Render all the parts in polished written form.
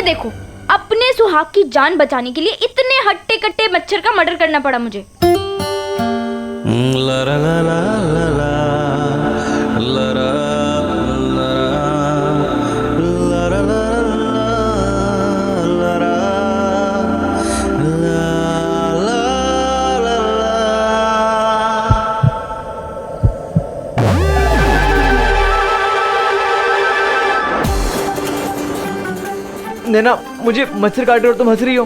देखो, अपने सुहाग की जान बचाने के लिए इतने हट्टे कट्टे मच्छर का मर्डर करना पड़ा मुझे। ला ला ला ला ला ला ला ला नैना, मुझे मच्छर काट रहे और तुम हंस रही हो।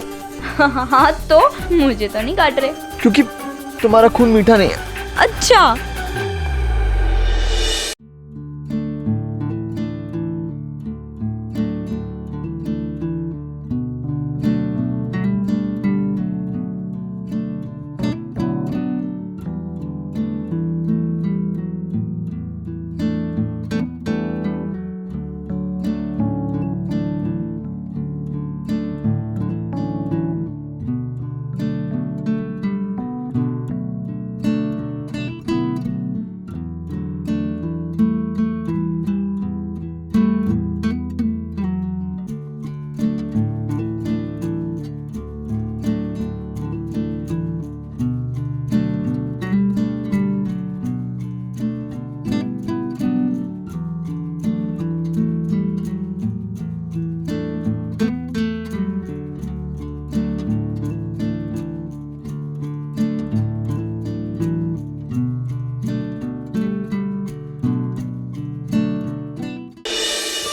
हाँ तो मुझे तो नहीं काट रहे, क्योंकि तुम्हारा खून मीठा नहीं है। अच्छा।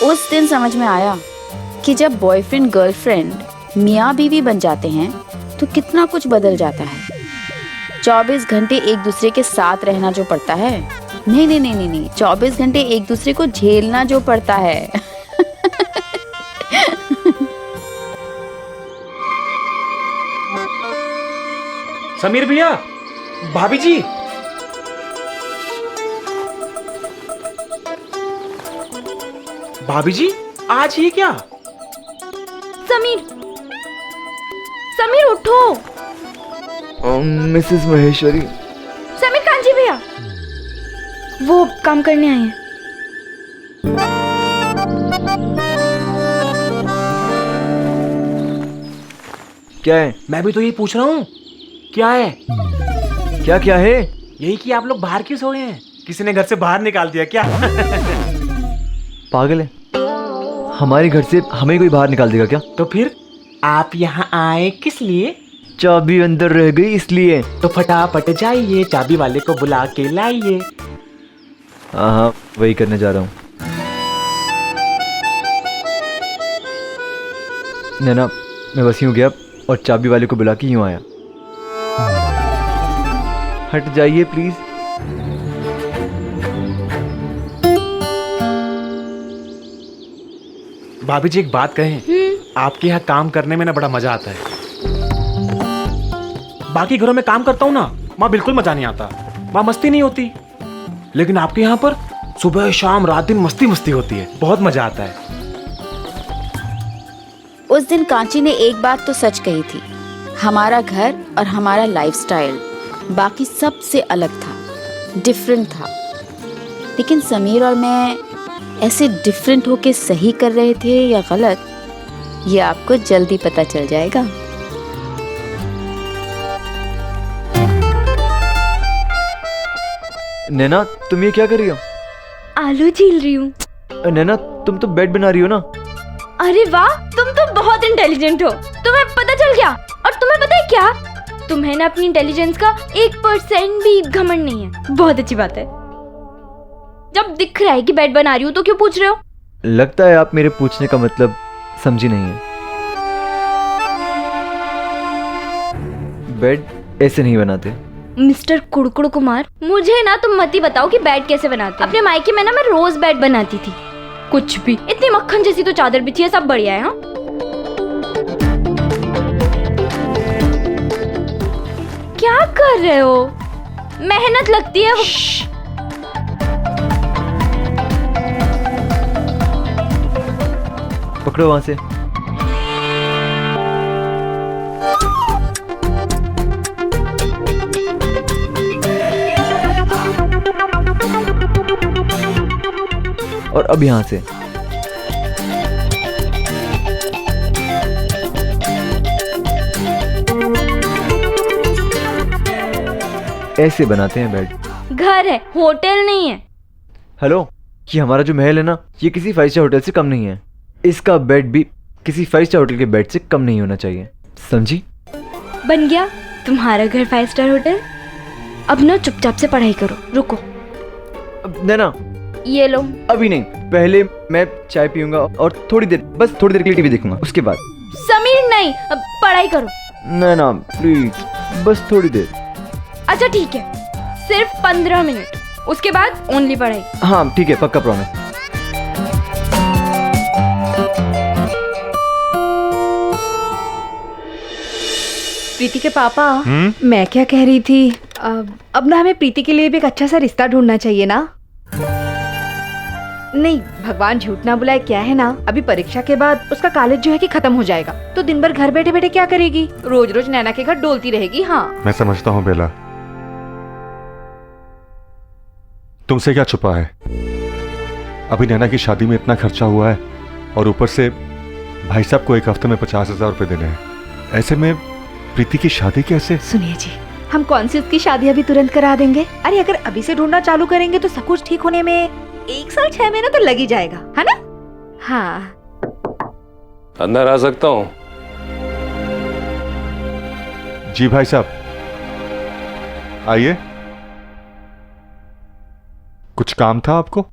उस दिन समझ में आया कि जब बॉयफ्रेंड गर्लफ्रेंड मियाँ बीवी बन जाते हैं तो कितना कुछ बदल जाता है। 24 घंटे एक दूसरे के साथ रहना जो पड़ता है, नहीं, 24 घंटे एक दूसरे को झेलना जो पड़ता है। समीर भैया, भाभी जी, भाभी जी, आज ये क्या? समीर उठो। मिसेस महेश्वरी। समीर, कांजी भैया वो काम करने आए हैं। क्या है? मैं भी तो ये पूछ रहा हूँ, क्या है? क्या है? यही कि आप लोग बाहर क्यों सोए हैं? किसी ने घर से बाहर निकाल दिया क्या? पागल है, हमारे घर से हमें कोई बाहर निकाल देगा क्या? तो फिर आप यहाँ आए किस लिए? चाबी अंदर रह गई इसलिए। तो फटाफट जाइए, चाबी वाले को बुला के लाइए। हाँ, वही करने जा रहा हूँ। नैना, मैं बस यूँ गया और चाबी वाले को बुला के यूँ आया। हट जाइए प्लीज। भाभी जी, एक बात कहें, आपके यहाँ काम करने में ना बड़ा मजा आता है। बाकी घरों में काम करता हूँ ना, वहाँ बिल्कुल मजा नहीं आता, वहाँ मस्ती नहीं होती। लेकिन आपके यहाँ पर सुबह शाम रात दिन मस्ती होती है, बहुत मजा आता है। उस दिन कांची ने एक बात तो सच कही थी, हमारा घर और हमारा लाइफस्टाइल बाकी सबसे अलग था, डिफरेंट था। लेकिन समीर और मैं ऐसे डिफरेंट होके सही कर रहे थे या गलत, ये आपको जल्दी पता चल जाएगा। नैना, तुम ये क्या कर रही हो? आलू छील रही हूँ। नैना, तुम तो बेड बना रही हो ना? अरे वाह, तुम तो बहुत इंटेलिजेंट हो, तुम्हें पता चल गया। और तुम्हें पता है क्या, तुम्हें ना अपनी इंटेलिजेंस का 1% भी घमंड नहीं है। बहुत अच्छी बात है। जब दिख रहा है कि बेड बना रही हूँ तो क्यों पूछ रहे हो? लगता है आप मेरे पूछने का मतलब समझी नहीं है। बेड ऐसे नहीं बनाते। मिस्टर कुड़कुड़ कुमार, मुझे ना तुम मत ही बताओ कि बेड कैसे बनाते। अपने मायके में ना मैं रोज बेड बनाती थी। कुछ भी, इतनी मक्खन जैसी तो चादर बिछी है, सब बढ़िया है। हाँ, क्या कर रहे हो? मेहनत लगती है। पकड़ो वहां से। और अब यहां से। ऐसे बनाते हैं बेड। घर है, होटल नहीं है। हेलो, ये हमारा जो महल है ना, ये किसी 5 स्टार होटल से कम नहीं है। इसका बेड भी किसी 5 स्टार होटल के बेड से कम नहीं होना चाहिए, समझी? बन गया तुम्हारा घर 5 स्टार होटल। अब ना चुपचाप से पढ़ाई करो। रुको, नैना ये लो। अभी नहीं, पहले मैं चाय पीऊंगा और थोड़ी देर, बस थोड़ी देर के लिए टीवी देखूंगा, उसके बाद। समीर नहीं, अब पढ़ाई करो। नैना प्लीज, बस थोड़ी देर। अच्छा ठीक है, सिर्फ 15 मिनट, उसके बाद ओनली पढ़ाई। हाँ ठीक है, पक्का प्रॉमिस। प्रीति के पापा, मैं क्या कह रही थी, अब ना हमें प्रीति के लिए भी एक अच्छा सा रिश्ता ढूंढना चाहिए ना। नहीं, भगवान झूठ ना बुलाए, क्या है ना, अभी परीक्षा के बाद उसका कॉलेज जो है कि खत्म हो जाएगा, तो दिन भर घर बैठे बैठे क्या करेगी, रोज रोज नैना के घर डोलती रहेगी। हाँ मैं समझता हूँ बेला, तुमसे क्या छुपा है। अभी नैना की शादी में इतना खर्चा हुआ है और ऊपर से भाई साहब को एक हफ्ते में 50,000 रुपए देने हैं। ऐसे में प्रीति की शादी कैसे? सुनिए जी, हम कौन सी उसकी शादी अभी तुरंत करा देंगे। अरे अगर अभी से ढूंढना चालू करेंगे तो सब कुछ ठीक होने में 1 साल 6 महीना तो लग ही जाएगा, है ना? हाँ अंदर आ सकता हूँ? जी भाई साहब, आइए। कुछ काम था आपको?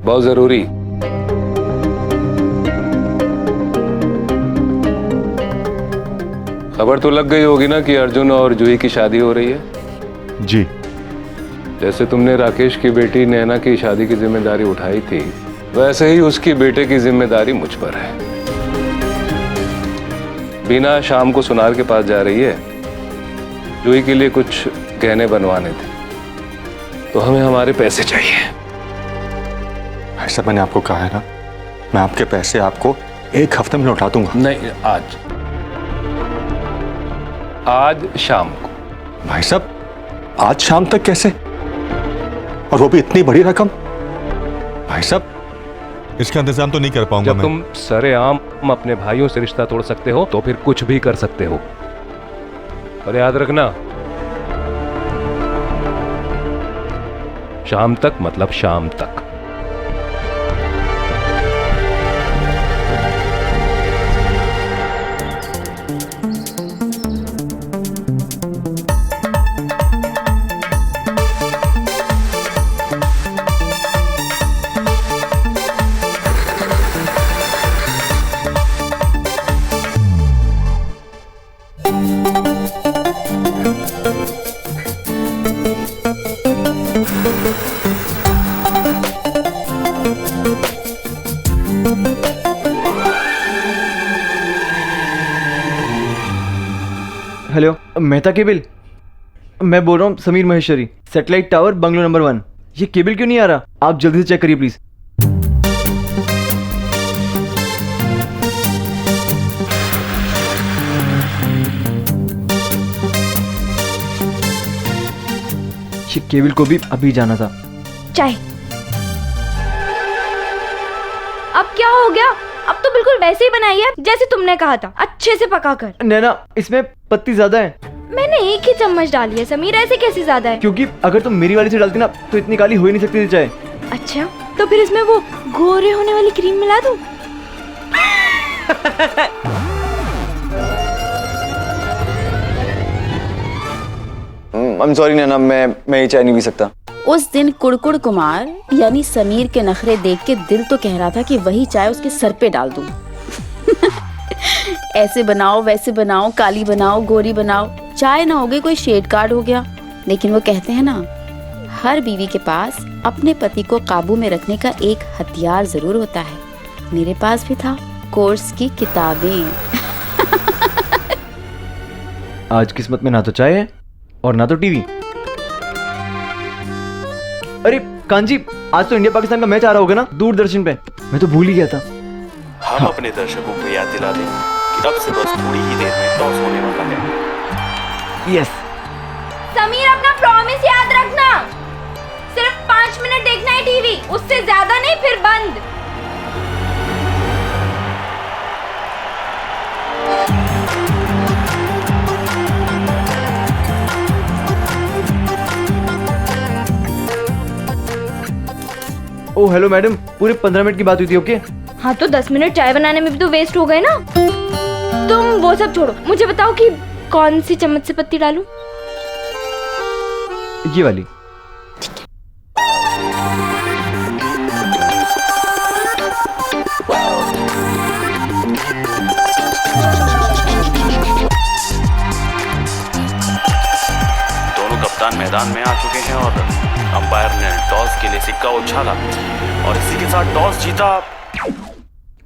बहुत जरूरी। खबर तो लग गई होगी ना कि अर्जुन और जूही की शादी हो रही है। जी। जैसे तुमने राकेश की बेटी नैना की शादी की जिम्मेदारी उठाई थी, वैसे ही उसकी बेटे की जिम्मेदारी मुझ पर है। बीना शाम को सुनार के पास जा रही है, जूही के लिए कुछ गहने बनवाने थे, तो हमें हमारे पैसे चाहिए। ऐसा मैंने आपको कहा है ना, मैं आपके पैसे आपको 1 हफ्ते में लौटा दूंगा। नहीं, आज शाम को। भाई साहब, आज शाम तक कैसे, और वो भी इतनी बड़ी रकम? भाई साहब, इसका इंतजाम तो नहीं कर पाऊंगा जब तुम सरेआम अपने भाइयों से रिश्ता तोड़ सकते हो तो फिर कुछ भी कर सकते हो। और याद रखना, शाम तक मतलब शाम तक। हेलो, मेहता केबल, मैं बोल रहा हूँ Sameer Maheshwari, satellite tower bungalow number 1। ये केबल क्यों नहीं आ रहा? आप जल्दी से चेक करिए प्लीज। ये केबल को भी अभी जाना था। चाय। अब क्या हो गया? अब तो बिल्कुल वैसे ही बनाई है जैसे तुमने कहा था, अच्छे से पकाकर। नैना, इसमें पत्ती ज्यादा है। मैंने 1 ही चम्मच डाली है समीर, ऐसे कैसे ज्यादा है? क्योंकि अगर तुम मेरी वाली से डालती ना तो इतनी काली हो ही नहीं सकती थी चाय। अच्छा, तो फिर इसमें वो गोरे होने वाली क्रीम मिला दूं? I'm sorry नैना, मैं ये चाय नहीं पी सकता। उस दिन कुड़कुड़ कुमार यानी समीर के नखरे देख के दिल तो कह रहा था कि वही चाय उसके सर पे डाल दूं। ऐसे बनाओ, वैसे बनाओ, काली बनाओ, गोरी बनाओ, चाय ना हो गई कोई शेड कार्ड हो गया। लेकिन वो कहते हैं ना, हर बीवी के पास अपने पति को काबू में रखने का एक हथियार जरूर होता है। मेरे पास भी था, कोर्स की किताबें। आज किस्मत में ना तो चाय है और ना तो टीवी। अरे कांजी, आज तो इंडिया पाकिस्तान का मैच आ रहा होगा ना दूरदर्शन पे, मैं तो भूल ही गया था। हम अपने दर्शकों को याद दिला दें कि अब से बस थोड़ी ही देर में टॉस होने वाला है। यस। समीर, अपना प्रॉमिस याद रखना। सिर्फ 5 मिनट देखना है टीवी, उससे ज्यादा नहीं, फिर बंद। ओ हेलो मैडम, पूरे 15 मिनट की बात हुई थी। ओके हाँ तो 10 मिनट चाय बनाने में भी तो वेस्ट हो गए ना। तुम वो सब छोड़ो, मुझे बताओ कि कौन सी चम्मच से पत्ती डालूं? ये वाली। दोनों कप्तान मैदान में आ चुके हैं और अंपायर ने टॉस के लिए सिक्का उछाला और इसी के साथ टॉस जीता।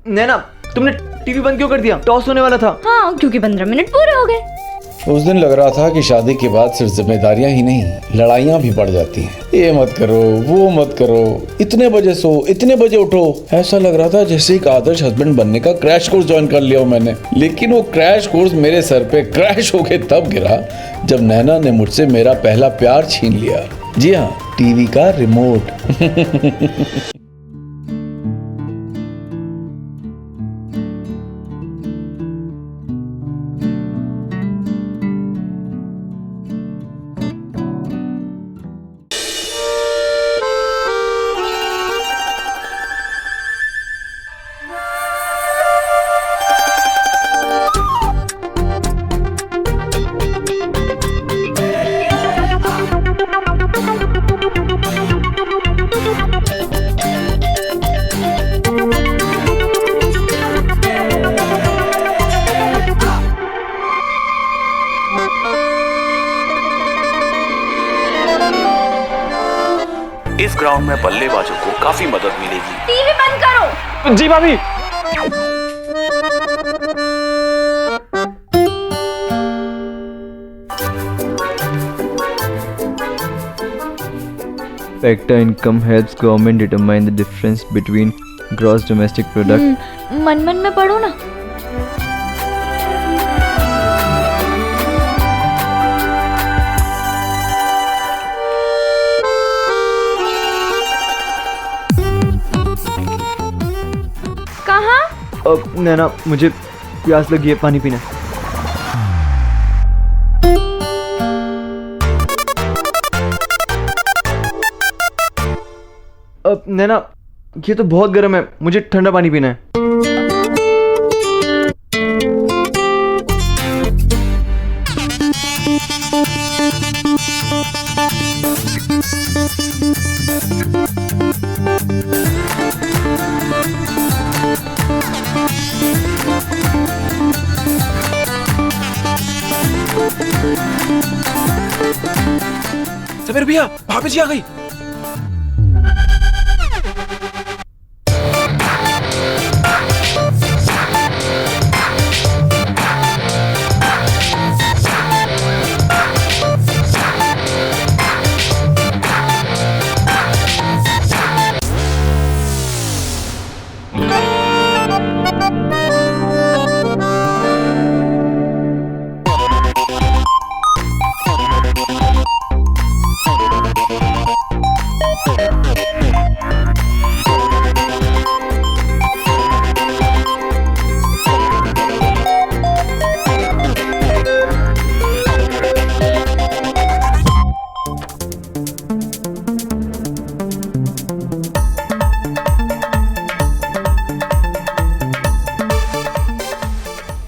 नैना, तुमने टीवी बंद क्यों कर दिया? टॉस होने वाला था। हाँ, क्योंकि 15 मिनट पूरे हो गए। उस दिन लग रहा था कि शादी के बाद सिर्फ जिम्मेदारियां ही नहीं, लड़ाइयां भी बढ़ जाती हैं। ये मत करो, वो मत करो, इतने बजे सो, इतने बजे उठो। ऐसा लग रहा था जैसे एक आदर्श हस्बैंड बनने का क्रैश कोर्स ज्वाइन कर लिया हो मैंने। लेकिन वो क्रैश कोर्स मेरे सर पे क्रैश होके तब गिरा जब नैना ने मुझसे मेरा पहला प्यार छीन लिया। जी हाँ, टीवी का रिमोट। इस ग्राउंड में बल्लेबाजों को काफी मदद मिलेगी। टीवी बंद करो। जी भाभी। Per capita income helps government determine the difference between gross domestic product. मन मन में पढ़ो ना। कहाँ? नैना, मुझे प्यास लगी है, पानी पीना। नैना, ये तो बहुत गर्म है, मुझे ठंडा पानी पीना है। समीर भैया, भाभी जी आ गई।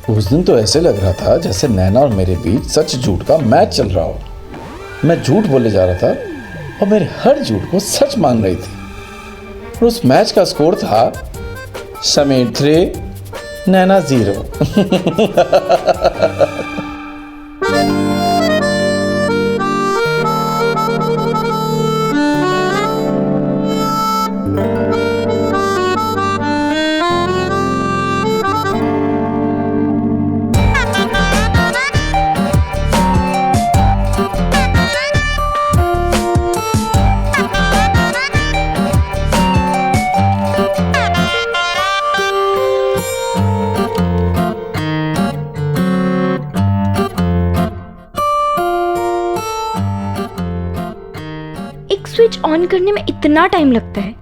उस दिन तो ऐसे लग रहा था जैसे नैना और मेरे बीच सच झूठ का मैच चल रहा हो। मैं झूठ बोले जा रहा था और मेरे हर झूठ को सच मान रही थी। और उस मैच का स्कोर था समीर 3, नैना 0। स्विच ऑन करने में इतना टाइम लगता है।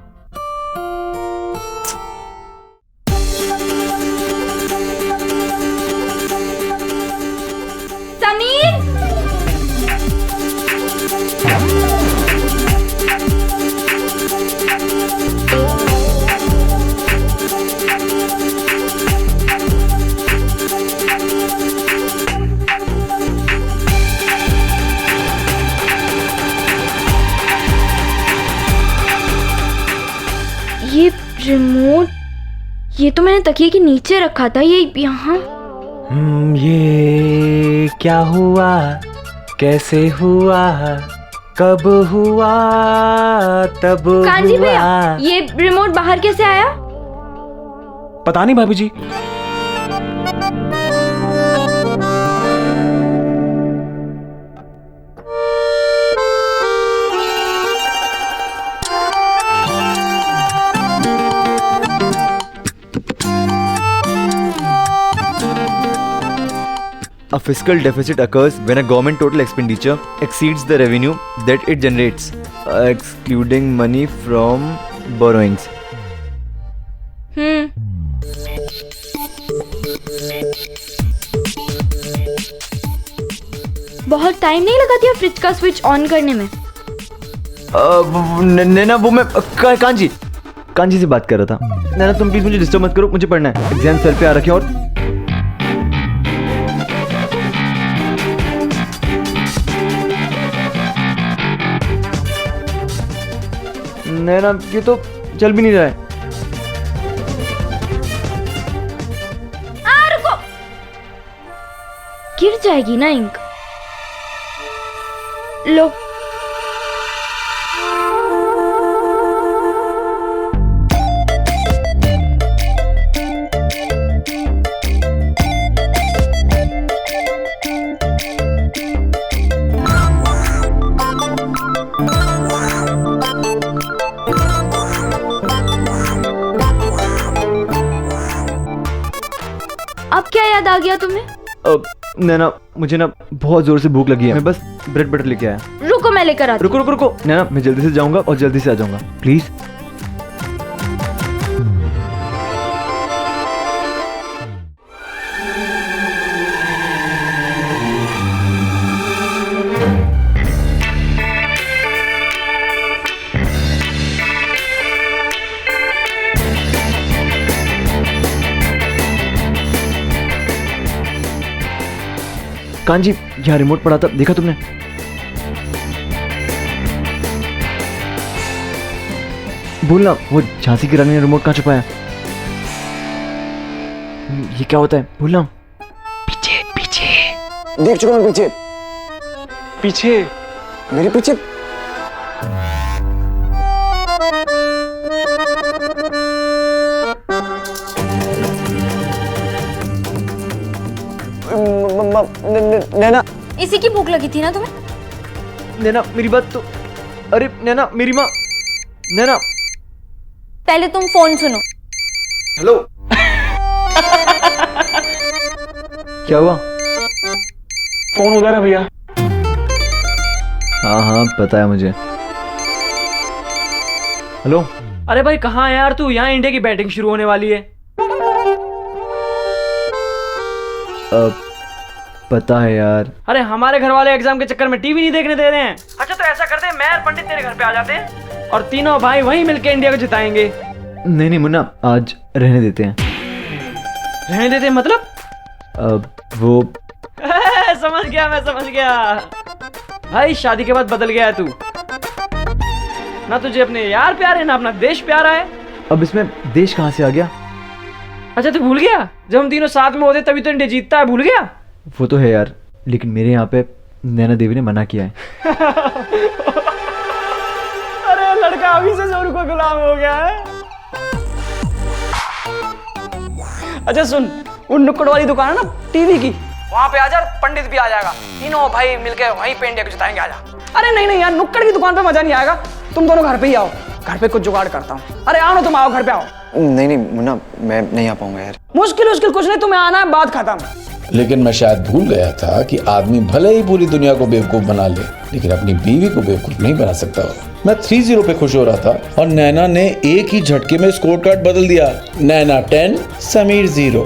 समीर, ये तो मैंने तकिए के नीचे रखा था, ये यहाँ। ये क्या हुआ, कैसे हुआ, कब हुआ, तब कांजी हुआ। भैया, ये रिमोट बाहर कैसे आया? पता नहीं भाभी जी। A fiscal deficit occurs when a government total expenditure exceeds the revenue that it generates, excluding money from borrowings. बहुत टाइम नहीं लगा दिया फ्रिज का स्विच ऑन करने में? नैना वो मैं कांजी से बात कर रहा था। नैना तुम प्लीज मुझे डिस्टर्ब मत करो, मुझे पढ़ना है। एग्जाम सर पे आ रखे और नैना ये तो चल भी नहीं रहा है। रुको, गिर जाएगी ना इंक। लो, अब क्या याद आ गया तुम्हें? नैना मुझे ना बहुत जोर से भूख लगी है, मैं बस ब्रेड बटर लेके आया। रुको, मैं लेकर आती हूँ। रुको नैना, मैं जल्दी से जाऊंगा और जल्दी से आ जाऊंगा, प्लीज। कांजी, यहाँ रिमोट पड़ा था, देखा तुमने? बोलना, वो झांसी की रानी ने रिमोट कहाँ छुपाया? ये क्या होता है? बोलना। पीछे पीछे देख चुका मैं। पीछे पीछे मेरे पीछे। नैना, इसी की भूख लगी थी ना तुम्हें? नैना मेरी बात तो, अरे नैना मेरी माँ। नैना पहले तुम फोन सुनो। हेलो। क्या हुआ? फोन उधर है भैया। हाँ पता है मुझे। हेलो। अरे भाई कहाँ है यार तू? यहाँ इंडिया की बैटिंग शुरू होने वाली है। पता है यार। अरे हमारे घर वाले एग्जाम के चक्कर में टीवी नहीं देखने दे रहे हैं। अच्छा तो ऐसा करते हैं, मैं और पंडित तेरे घर पे आ जाते हैं और तीनों भाई वहीं मिलके इंडिया को जिताएंगे। नहीं मुन्ना, आज रहने देते हैं। रहने देते हैं मतलब? वो समझ गया, मैं समझ गया भाई। शादी के बाद बदल गया है तू, ना तुझे अपने यार प्यार है ना अपना देश प्यारा है। अब इसमें देश कहाँ से आ गया? अच्छा तू भूल गया जब हम तीनों साथ में होते तभी तो इंडिया जीतता है, भूल गया? वो तो है यार, लेकिन मेरे यहाँ पे नैना देवी ने मना किया है। अरे लड़का अभी से जोरू को गुलाम हो गया है। अच्छा सुन, वो नुक्कड़ वाली दुकान है ना टीवी की, वहां पे आजा, पंडित भी आ जाएगा, तीनों भाई मिलके वहीं पे इंडिया को जिताएंगे। आजा। अरे नहीं यार, नुक्कड़ की दुकान पे मजा नहीं आएगा, तुम दोनों घर पे ही आओ, घर पे कुछ जुगाड़ करता हूँ। अरे आओ ना, तुम आओ, घर पे आओ। नहीं मुन्ना, मैं नहीं आ पाऊंगा यार। मुश्किल कुछ नहीं, तुम्हें आना है, बात खत्म। लेकिन मैं शायद भूल गया था कि आदमी भले ही पूरी दुनिया को बेवकूफ बना ले, लेकिन अपनी बीवी को बेवकूफ नहीं बना सकता। मैं 3-0 पे खुश हो रहा था और नैना ने एक ही झटके में स्कोर कार्ड बदल दिया। नैना 10, समीर 0।